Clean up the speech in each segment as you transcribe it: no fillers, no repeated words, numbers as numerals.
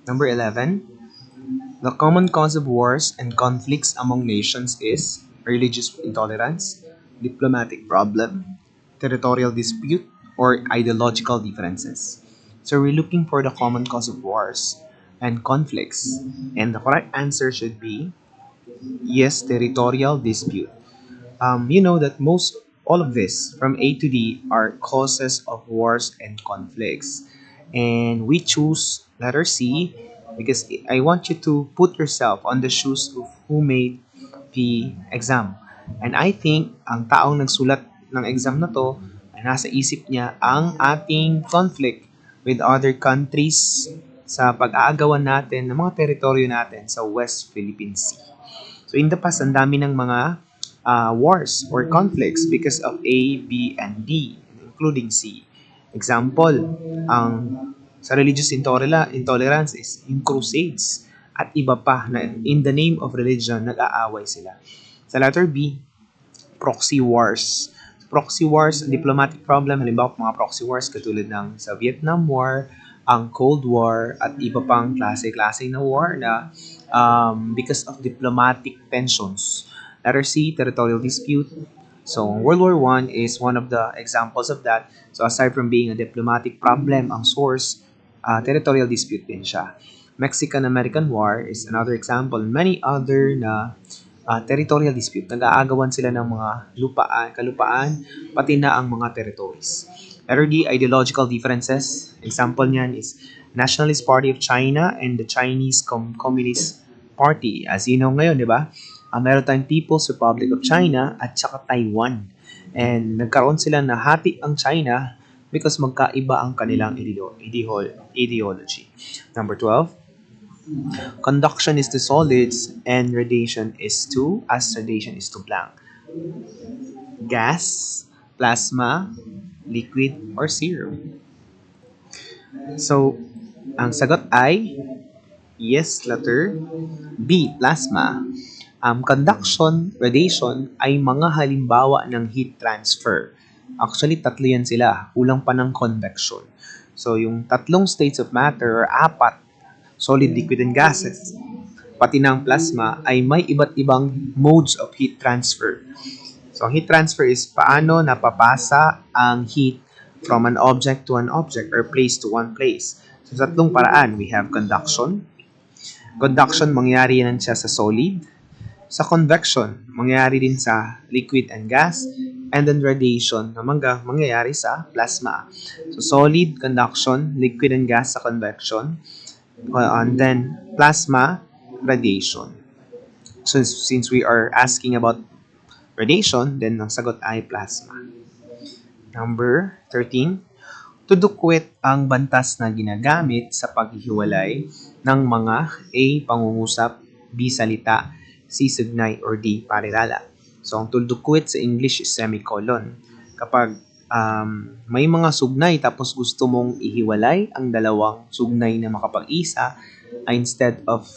Number 11, the common cause of wars and conflicts among nations is religious intolerance, diplomatic problem, territorial dispute, or ideological differences. So we're looking for the common cause of wars and conflicts, and the correct answer should be yes, territorial dispute. You know that most all of this from A to D are causes of wars and conflicts. And we choose letter C because I want you to put yourself on the shoes of who made the exam. And I think ang taong nagsulat ng exam na to ay nasa isip niya ang ating conflict with other countries sa pag-aagawan natin ng mga teritoryo natin sa West Philippine Sea. So in the past, ang dami ng mga wars or conflicts because of A, B, and D, including C. Example, ang sa religious intolerance is yung crusades at iba pa na in the name of religion, nag-aaway sila. Sa letter B, proxy wars. Proxy wars, diplomatic problem, halimbawa mga proxy wars katulad ng sa Vietnam War, ang Cold War, at iba pang klase-klase na war na because of diplomatic tensions. Letter C, territorial dispute. So, World War I is one of the examples of that. So, aside from being a diplomatic problem, ang source, territorial dispute din siya. Mexican-American War is another example. Many other na territorial dispute. Nag-aagawan sila ng mga kalupaan, pati na ang mga territories. Letter D, ideological differences. Example niyan is Nationalist Party of China and the Chinese Communist Party. As you know ngayon, di ba? Meron tayong People's Republic of China at saka Taiwan. And nagkaroon sila na hati ang China because magkaiba ang kanilang ideology. Number 12, conduction is to solids and radiation is to, as radiation is to blank. Gas, plasma, liquid, or serum. So, ang sagot ay yes, letter B, plasma. Conduction, radiation ay mga halimbawa ng heat transfer. Actually, tatlo yan sila. Kulang pa ng convection. So, yung tatlong states of matter or apat, solid, liquid, and gases, pati ng plasma ay may iba't ibang modes of heat transfer. So, ang heat transfer is paano napapasa ang heat from an object to an object or place to one place. So, sa tatlong paraan, we have conduction. Conduction, mangyari yan siya sa solid. Sa convection, mangyayari din sa liquid and gas, and then radiation na mangyayari sa plasma. So solid, conduction, liquid and gas sa convection, and then plasma, radiation. So since we are asking about radiation, then ang sagot ay plasma. Number 13, tudukwit ang bantas na ginagamit sa paghihiwalay ng mga A, pangungusap, B, salita, C, sugnay, or D, parirala. So, ang tuldukwit sa English is semicolon. Kapag may mga sugnay tapos gusto mong ihiwalay ang dalawang sugnay na makapag-isa, instead of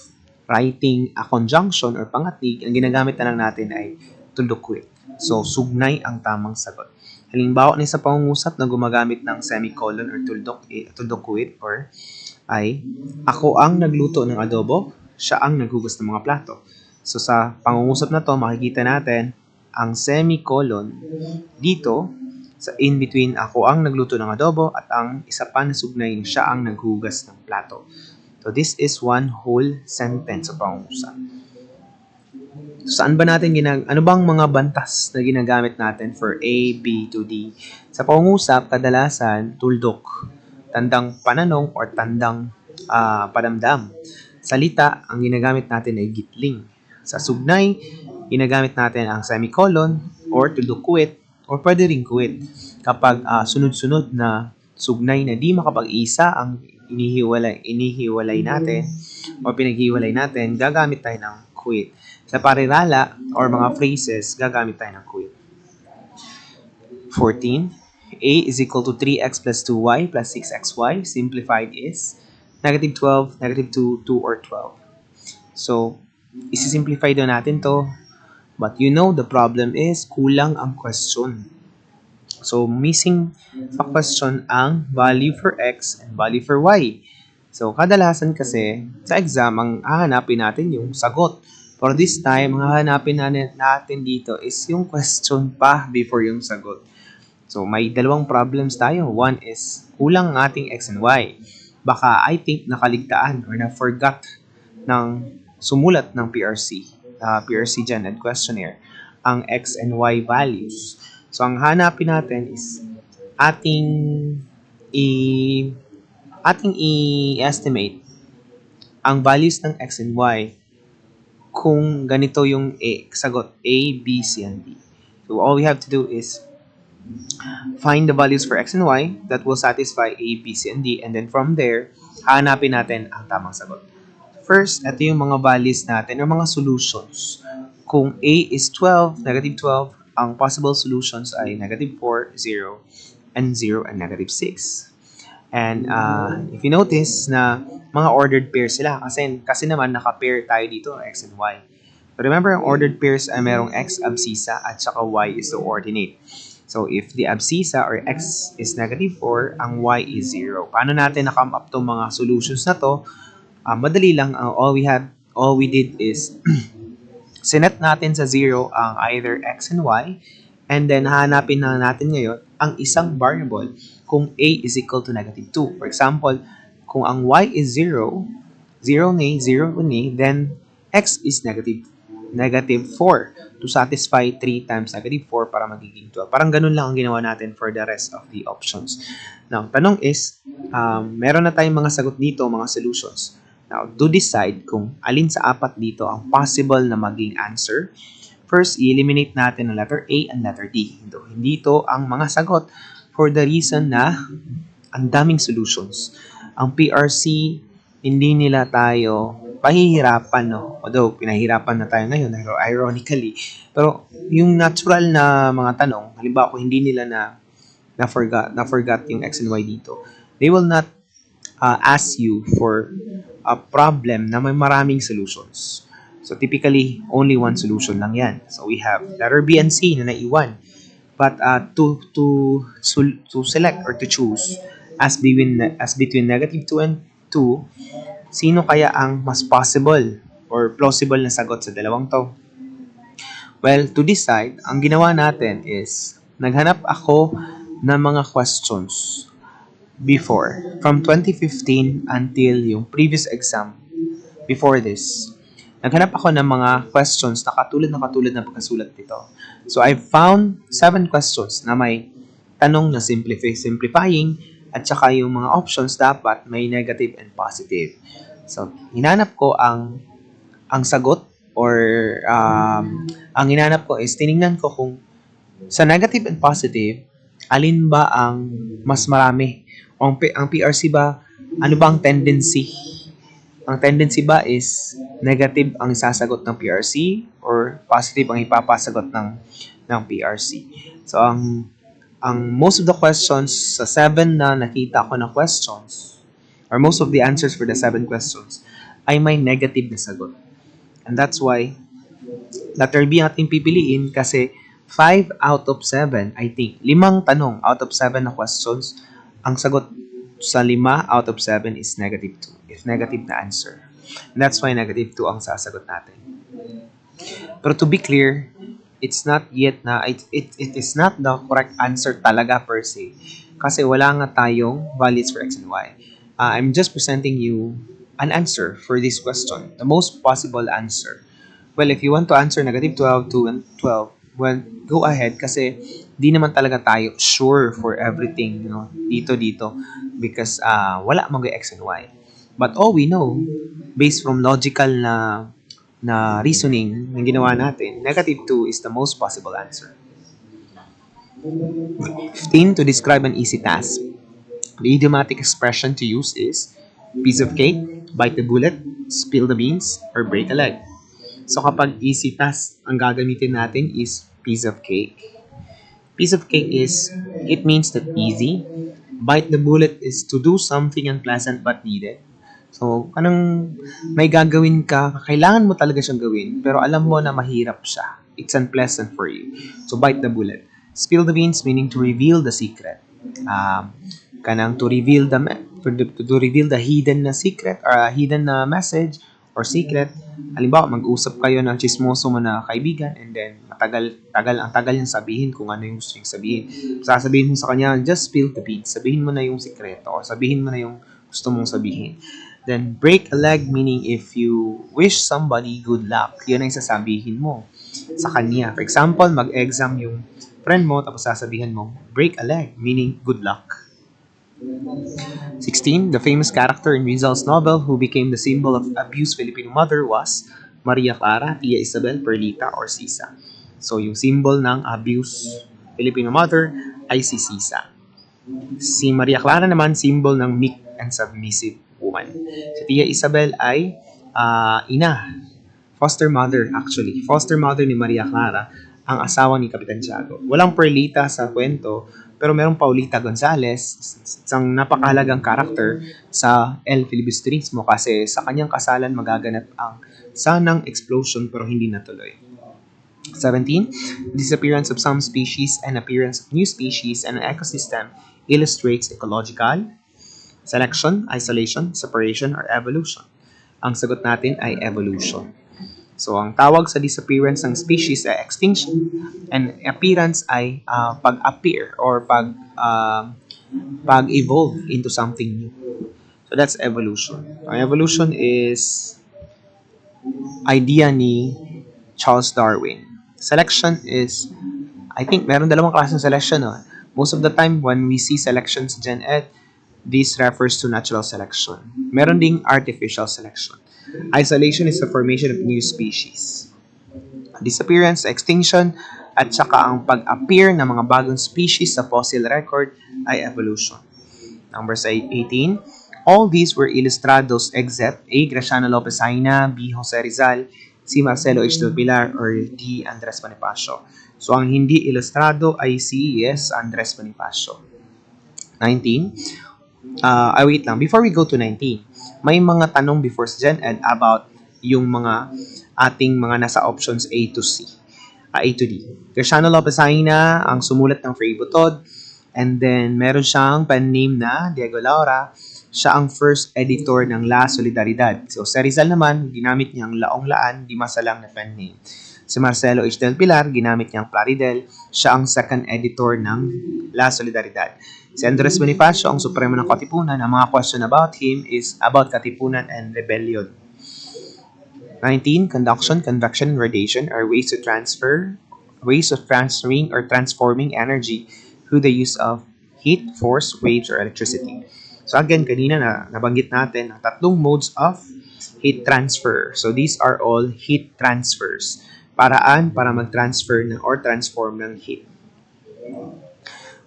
writing a conjunction or pangatig, ang ginagamit na lang natin ay tuldukwit. So, sugnay ang tamang sagot. Halimbawa ni sa pangungusap na gumagamit ng semicolon or tuldukwit or ay, ako ang nagluto ng adobo, siya ang naghugas ng mga plato. So sa pangungusap na to, makikita natin ang semicolon dito sa in between ako ang nagluto ng adobo at ang isa pa na sugnay siya ang naghugas ng plato. So this is one whole sentence sa pangungusap. So, saan ba natin ano bang mga bantas na ginagamit natin for A, B to D? Sa pangungusap, kadalasan tuldok, tandang pananong or tandang padamdam. Salita, ang ginagamit natin ay gitling. Sa sugnay, ginagamit natin ang semicolon or tuldukwit or pwede ring kuwit. Kapag sunod-sunod na sugnay na di makapag-isa ang inihiwalay natin o pinaghiwalay natin, gagamit tayo ng kuwit. Sa parirala or mga phrases, gagamit tayo ng kuwit. 14. A is equal to 3x plus 2y plus 6xy. Simplified is negative 12, negative 2, 2 or 12. So, isi-simplify daw natin to. But you know, the problem is kulang ang question. So, missing sa question ang value for x and value for y. So, kadalasan kasi, sa exam, ang hahanapin natin yung sagot. For this time, ang hahanapin natin dito is yung question pa before yung sagot. So, may dalawang problems tayo. One is, kulang ang ating X and Y. Baka, I think, nakaligtaan or na-forgot ng sumulat ng PRC, PRC Gen Ed Questionnaire, ang X and Y values. So, ang hanapin natin is ating i ating i-estimate ang values ng X and Y kung ganito yung sagot A, B, C, and D. So, all we have to do is find the values for X and Y that will satisfy A, B, C, and D, and then from there, hanapin natin ang tamang sagot. First, ito yung mga values natin or mga solutions. Kung A is 12, negative 12, ang possible solutions ay negative 4, 0, and 0, and negative 6. And if you notice na mga ordered pairs sila kasi naman naka-pair tayo dito, X and Y. But remember, ang ordered pairs ay merong X abscissa at saka Y is the ordinate. So, if the abscissa or X is negative 4, ang Y is 0. Paano natin na-come up tong mga solutions na to? Madali lang. All we did is sinet natin sa 0 ang either X and Y, and then hanapin na natin ngayon ang isang variable kung A is equal to negative 2. For example, kung ang Y is 0, 0 ni, 0 ni, then X is negative 4 to satisfy 3 times negative 4 para magiging 12. Parang ganun lang ang ginawa natin for the rest of the options. Now, tanong is, meron na tayong mga sagot dito, mga solutions. Now, to decide kung alin sa apat dito ang possible na maging answer, first, i-eliminate natin ang letter A and letter D. Hindi ito ang mga sagot for the reason na ang daming solutions. Ang PRC, hindi nila tayo pahihirapan, no? Although, pinahirapan na tayo ngayon, ironically. Pero, yung natural na mga tanong, halimbawa kung hindi nila na-forgot yung X and Y dito, they will not ask you for a problem na may maraming solutions. So, typically, only one solution lang yan. So, we have letter B and C na naiwan. But to select or to choose as between negative 2 and 2, sino kaya ang mas possible or plausible na sagot sa dalawang to? Well, to decide, ang ginawa natin is naghanap ako ng mga questions before, from 2015 until yung previous exam before this. Naghanap ako ng mga questions na katulad na pagkasulat dito. So, I found 7 questions na may tanong na simplifying at saka yung mga options dapat may negative and positive. So, hinanap ko ang sagot or ang hinanap ko is tiningnan ko kung sa negative and positive, alin ba ang mas marami? Ang PRC ba, ano ba ang tendency? Ang tendency ba is negative ang sasagot ng PRC or positive ang ipapasagot ng PRC? So, ang most of the questions sa 7 na nakita ko na questions or most of the answers for the 7 questions ay may negative na sagot. And that's why letter B ating pipiliin kasi 5 out of 7, I think, 5 tanong out of 7 na questions, ang sagot sa 5 out of 7 is negative 2. If negative na answer. And that's why negative 2 ang sasagot natin. Pero to be clear, it's not yet na, it is not the correct answer talaga per se. Kasi wala nga tayong values for X and Y. I'm just presenting you an answer for this question. The most possible answer. Well, if you want to answer negative 12, 2, and 12, well, go ahead kasi di naman talaga tayo sure for everything, you know, dito because wala mga X and Y. But all we know, based from logical na reasoning na ginawa natin, negative 2 is the most possible answer. 15, to describe an easy task. The idiomatic expression to use is piece of cake, bite the bullet, spill the beans, or break a leg. So kapag easy task, ang gagamitin natin is piece of cake. Piece of cake is, it means that easy. Bite the bullet is to do something unpleasant but needed. So, anong may gagawin ka, kailangan mo talaga siyang gawin, pero alam mo na mahirap siya. It's unpleasant for you. So, bite the bullet. Spill the beans, meaning to reveal the secret. kanang to reveal to reveal the hidden na secret or hidden na message or secret. Halimbawa, mag-usap kayo ng chismoso mo na kaibigan and then ang tagal niyang sabihin kung ano yung gusto niyang sabihin. Sasabihin mo sa kanya, just spill the beans. Sabihin mo na yung sikreto or sabihin mo na yung gusto mong sabihin. Then, break a leg, meaning if you wish somebody good luck, yun ang sasabihin mo sa kanya. For example, mag-exam yung friend mo, tapos sasabihin mo, break a leg, meaning good luck. 16. The famous character in Rizal's novel who became the symbol of abused Filipino mother was Maria Clara, Tia Isabel, Perlita, or Sisa. So, yung symbol ng abused Filipino mother ay si Sisa. Si Maria Clara naman, symbol ng meek and submissive woman. Si Tia Isabel ay ina, foster mother actually. Foster mother ni Maria Clara, ang asawa ni Kapitan Tiago. Walang Perlita sa kwento, pero merong Paulita Gonzales, isang napakahalagang karakter sa El Filibusterismo kasi sa kanyang kasalan magaganap ang sanang explosion pero hindi natuloy. 17. Disappearance of some species and appearance of new species in an ecosystem illustrates ecological selection, isolation, separation, or evolution. Ang sagot natin ay evolution. So, ang tawag sa disappearance ng species ay extinction and appearance ay pag-appear or pag-evolve into something new. So, that's evolution. Ang evolution is idea ni Charles Darwin. Selection is, I think, meron dalawang klaseng selection. No? Most of the time, when we see selections Gen Ed, this refers to natural selection. Meron ding artificial selection. Isolation is the formation of new species. Disappearance, extinction, at saka ang pag-appear ng mga bagong species sa fossil record ay evolution. Number 18. All these were ilustrados except A. Graciano Lopez Haina, B. Jose Rizal, C. Marcelo H. del Pilar, or D. Andres Bonifacio. So, ang hindi ilustrado ay C. Yes, Andres Bonifacio. 19. Wait lang. Before we go to 19, may mga tanong before sa Gen Ed about yung mga ating mga nasa options A to C. A to D. Graciano Lopez Haina ang sumulat ng Fray Butod. And then, meron siyang pen name na Diego Laura. Siya ang first editor ng La Solidaridad. So, si Rizal naman, ginamit niyang Laong Laan, di masalang na pen name. Si Marcelo H. del Pilar, ginamit niyang Plaridel. Siya ang second editor ng La Solidaridad. Si Andres Bonifacio, ang supremo ng Katipunan. Ang mga question about him is about Katipunan and rebellion. 19. Conduction, convection, and radiation are ways of transferring or transforming energy through the use of heat, force, waves, or electricity. So again, kanina nabanggit natin ang tatlong modes of heat transfer. So these are all heat transfers. Paraan para mag-transfer or transform ng heat.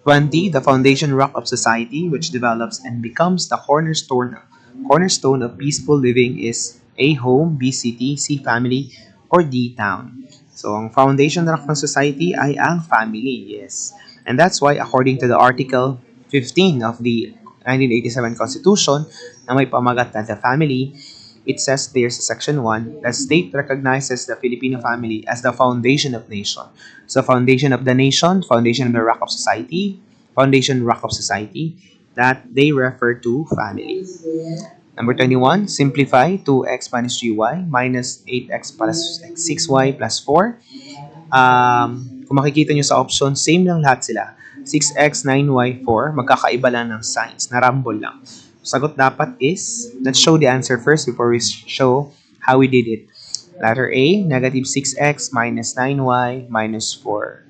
20. The foundation rock of society which develops and becomes the cornerstone of peaceful living is A. Home, B. City, C. Family, or D. Town. So, ang foundation rock ng society ay ang family, yes. And that's why according to the Article 15 of the 1987 Constitution na may pamagat na the family, it says there sa Section 1, the state recognizes the Filipino family as the foundation of nation. So, foundation of the nation, foundation of the rock of society, that they refer to family. Number 21, simplify 2x minus 3y minus 8x plus 6y plus 4. Kung makikita nyo sa option, same lang lahat sila. 6x, 9y, 4, magkakaiba lang ng signs, narambol lang. Sagot dapat is, let's show the answer first before we show how we did it. Letter A, negative 6x minus 9y minus 4.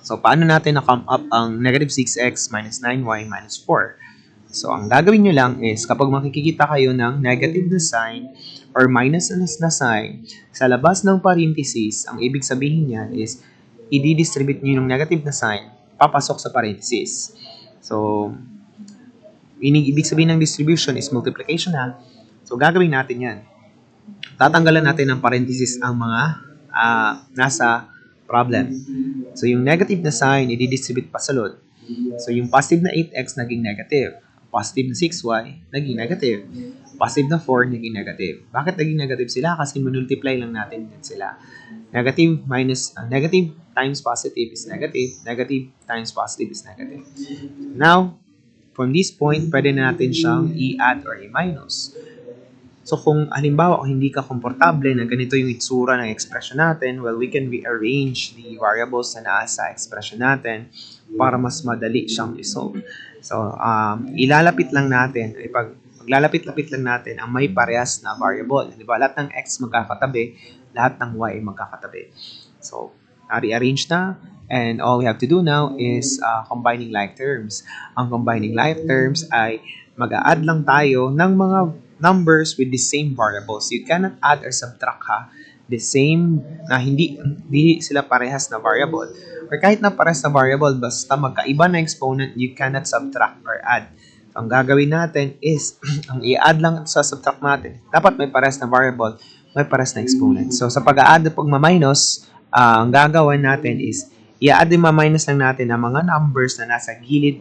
So, paano natin na-come up ang negative 6x minus 9y minus 4? So, ang gagawin nyo lang is, kapag makikita kayo ng negative na sign or minus na sign, sa labas ng parenthesis, ang ibig sabihin niyan is, i-distribute nyo yung negative na sign, papasok sa parenthesis. So, ibig sabihin ng distribution is multiplication na. So, gagawin natin yan. Tatanggalan natin ng parenthesis ang mga nasa problem. So, yung negative na sign, i-distribute pa sa load. So, yung positive na 8x naging negative. Positive na 6y, naging negative. Positive na 4, naging negative. Bakit naging negative sila? Kasi multiply lang natin din sila. Negative times positive is negative. Negative times positive is negative. Now, from this point, pwede na natin siyang i-add or i-minus. So kung halimbawa kung hindi ka komportable na ganito yung itsura ng expression natin, well, we can rearrange the variables na nasa expression natin para mas madali siyang isolve. So, ilalapit lang natin, paglalapit-lapit lang natin ang may parehas na variable. Di ba? Lahat ng x magkakatabi, lahat ng y magkakatabi. So, rearrange na, and all we have to do now is combining like terms. Ang combining like terms ay mag-a-add lang tayo ng mga numbers with the same variables. You cannot add or subtract the same na hindi sila parehas na variable. Or kahit na parehas na variable, basta magkaiba na exponent, you cannot subtract or add. So, ang gagawin natin is, ang i-add lang sa subtract natin, dapat may parehas na variable, may parehas na exponent. So, sa pag-a-add at pag-minus, ang gagawin natin is, i-add din ma-minus lang natin ang mga numbers na nasa gilid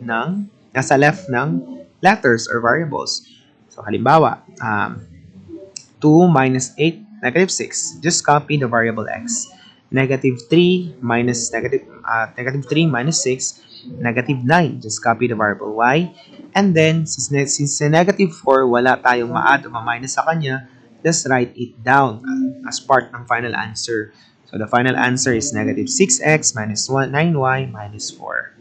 nasa left ng letters or variables. So, halimbawa, 2 minus 8, negative 6. Just copy the variable x. Negative 3 minus negative 3 minus 6, negative 9. Just copy the variable y. And then, since negative 4, wala tayong ma-add o ma-minus sa kanya, just write it down as part ng final answer. So, the final answer is negative 6x minus 9y minus 4.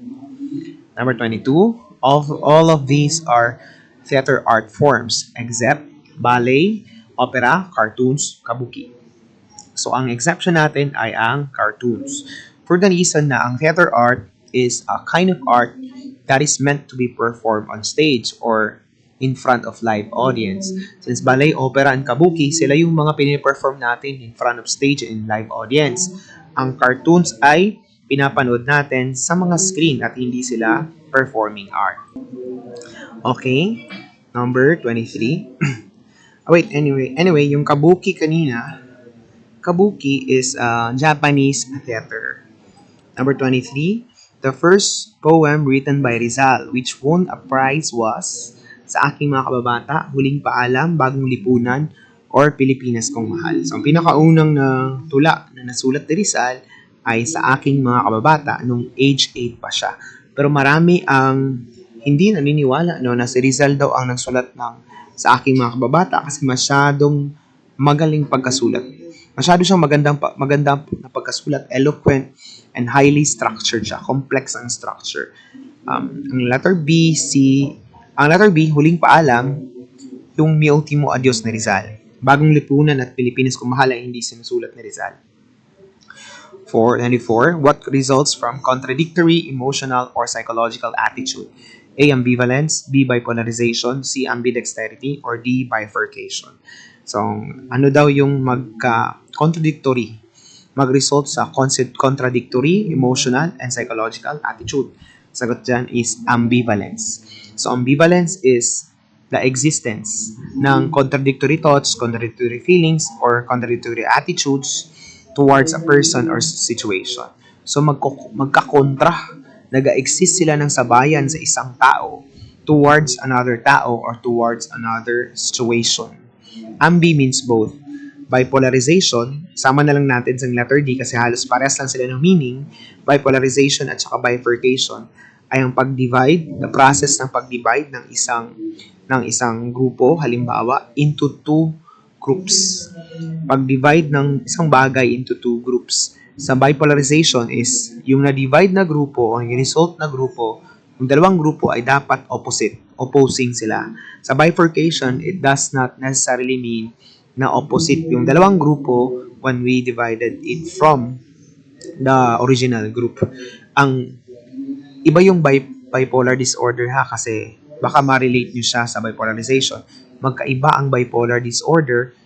Number 22, all of these are theater art forms except ballet, opera, cartoons, kabuki. So, ang exception natin ay ang cartoons. For the reason na ang theater art is a kind of art that is meant to be performed on stage or in front of live audience. Since ballet, opera, and kabuki, sila yung mga piniperform natin in front of stage and in live audience. Ang cartoons ay pinapanood natin sa mga screen at hindi sila performing art. Okay, number 23. Wait, anyway, yung kabuki kanina, kabuki is Japanese theater. Number 23, the first poem written by Rizal which won a prize was Sa Aking Mga Kababata, Huling Paalam, Bagong Lipunan, or Pilipinas Kong Mahal. So, ang pinakaunang na tula na nasulat ni Rizal ay Sa Aking Mga Kababata nung age 8 pa siya. Pero marami ang hindi naniniwala na si Rizal daw ang nagsulat ng Sa Aking Mga Kababata kasi masyadong magaling pagkasulat. Masyado siyang magandang na pagkasulat, eloquent, and highly structured siya. Complex ang structure. Ang letter B, Huling Paalam, yung Mi Ultimo Adios ni Rizal. Bagong Lipunan at Pilipinas Kong Mahal ay hindi sinusulat ni Rizal. 494, what results from contradictory emotional or psychological attitude? A. Ambivalence, B. Bipolarization, C. Ambidexterity, or D. Bifurcation. So, ano daw yung contradictory? Mag-result sa contradictory emotional and psychological attitude. Sagot dyan is ambivalence. So, ambivalence is the existence ng contradictory thoughts, contradictory feelings, or contradictory attitudes towards a person or situation. So, magkakontra, nag-exist sila ng sabayan sa isang tao towards another tao or towards another situation. Ambi means both. Bipolarization, sama na lang natin sa letter D kasi halos parehas lang sila ng meaning. Bipolarization at saka bifurcation ay ang pag-divide, the process ng pag-divide ng isang grupo, halimbawa, into two groups. Pag-divide ng isang bagay into two groups. Sa bipolarization is yung na-divide na grupo o yung result na grupo, yung dalawang grupo ay dapat opposing sila. Sa bifurcation, it does not necessarily mean na opposite yung dalawang grupo when we divided it from the original group. Ang iba yung bipolar disorder kasi baka ma-relate nyo siya sa bipolarization. Magkaiba ang bipolar disorder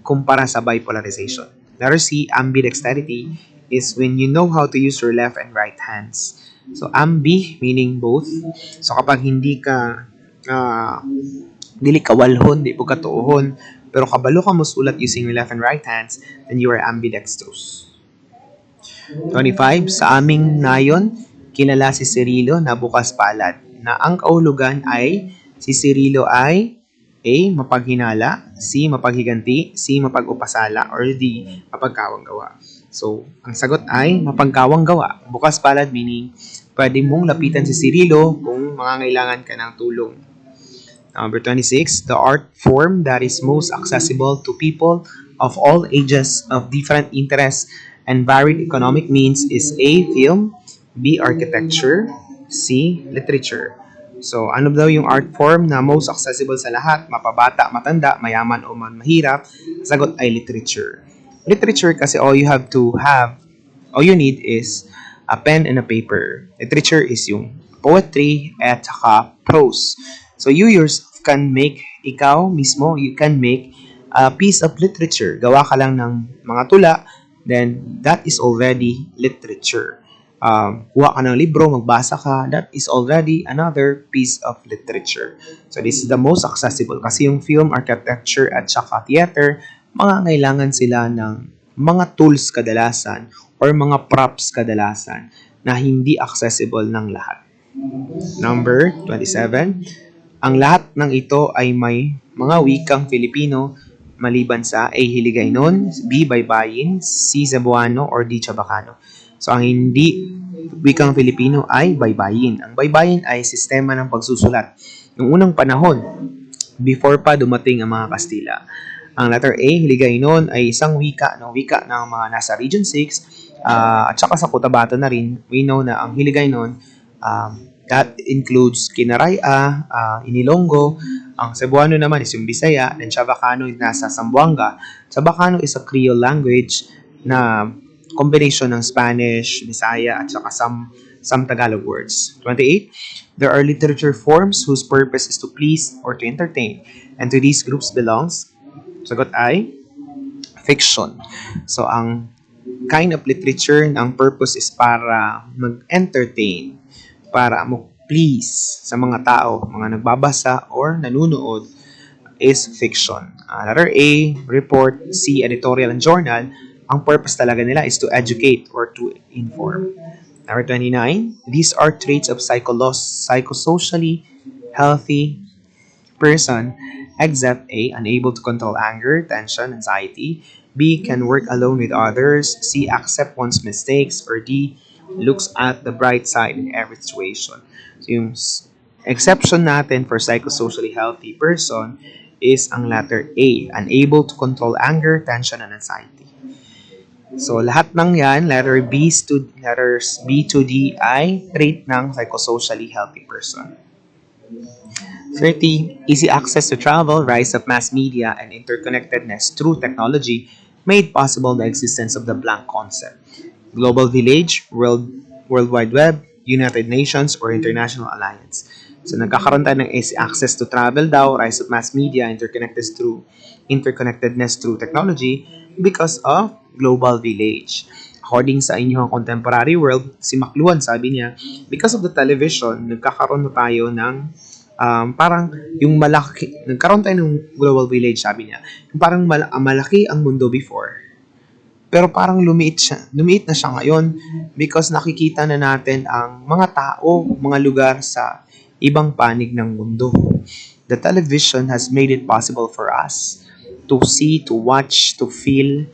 kumpara sa bipolarization. Letter C, ambidexterity, is when you know how to use your left and right hands. So, ambi, meaning both. So, kapag hindi ka dili kawalhon, di po katuohon, pero kabalo ka musulat using your left and right hands, then you are ambidextrous. 25, sa aming nayon, kilala si Cirilo na bukas palad, na ang kahulugan ay si Cirilo ay A. Mapaghinala, C. Mapaghiganti, C. Mapag-upasala, or D. Mapagkawang gawa. So, ang sagot ay mapagkawang gawa. Bukas palad meaning Pwede mong lapitan si Cirilo kung mangangailangan ka ng tulong. Number 26, the art form that is most accessible to people of all ages, of different interests, and varied economic means is A. Film, B. Architecture, C. Literature. So, ano daw yung art form na most accessible sa lahat, mapabata, matanda, mayaman o man mahirap? Sagot ay literature. Literature kasi all you need is a pen and a paper. Literature is yung poetry at saka prose. So you yourself can make, ikaw mismo, you can make a piece of literature. Gawa ka lang ng mga tula, then that is already literature. Kuha ka ng libro, magbasa ka, that is already another piece of literature. So this is the most accessible kasi yung film, architecture at saka theater, mga kailangan sila ng mga tools kadalasan or mga props kadalasan na hindi accessible ng lahat. Number 27, ang lahat ng ito ay may mga wikang Filipino maliban sa A. Hiligaynon, B. Baybayin, C. Cebuano, or D. Chabacano. So, ang hindi wikang Filipino ay baybayin. Ang baybayin ay sistema ng pagsusulat. Noong unang panahon, before pa dumating ang mga Kastila. Ang letter A, Hiligaynon, ay isang wika ng mga nasa Region 6 at saka sa Cotabato na rin. We know na ang Hiligaynon, that includes Kinaraya, Inilonggo. Ang Cebuano naman is yung Bisaya, and Chabacano is nasa Zamboanga. Chabacano is a Creole language na combination ng Spanish, Bisaya, at saka some Tagalog words. 28. There are literature forms whose purpose is to please or to entertain, and to these groups belongs, sagot ay, fiction. So, ang kind of literature, ang purpose is para mag-entertain, para mo please sa mga tao, mga nagbabasa or nanunood, is fiction. Letter A, report, C, editorial and journal. Ang purpose talaga nila is to educate or to inform. Number 29, these are traits of psychosocially healthy person, except A, unable to control anger, tension, anxiety, B, can work alone with others, C, accept one's mistakes, or D, looks at the bright side in every situation. So yung exception natin for psychosocially healthy person is ang letter A, unable to control anger, tension, and anxiety. So lahat ng yan, letters B to D ay trait ng psychosocially healthy person. 30. Easy access to travel, rise of mass media, and interconnectedness through technology made possible the existence of the blank concept. Global Village, World Wide Web, United Nations, or International Alliance. So nagkakaroon tayo ng easy access to travel daw, rise of mass media, interconnectedness through technology because of Global Village. According sa inyong contemporary world, si McLuhan sabi niya, because of the television, nagkakaroon na tayo ng parang yung malaki, nagkaroon tayo ng Global Village, sabi niya. Yung parang malaki ang mundo before. Pero parang lumiit na siya ngayon because nakikita na natin ang mga tao, mga lugar sa ibang panig ng mundo. The television has made it possible for us to see, to watch, to feel,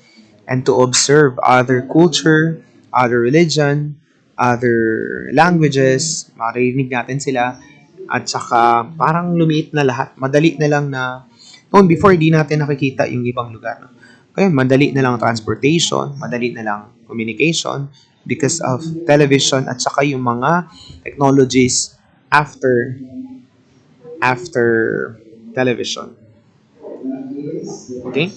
and to observe other culture, other religion, other languages. Maririnig natin sila. At saka parang lumiit na lahat. Madali na lang na, noon before di natin nakikita yung ibang lugar. No? Kaya madali na lang transportation, madali na lang communication because of television at saka yung mga technologies after television. Okay?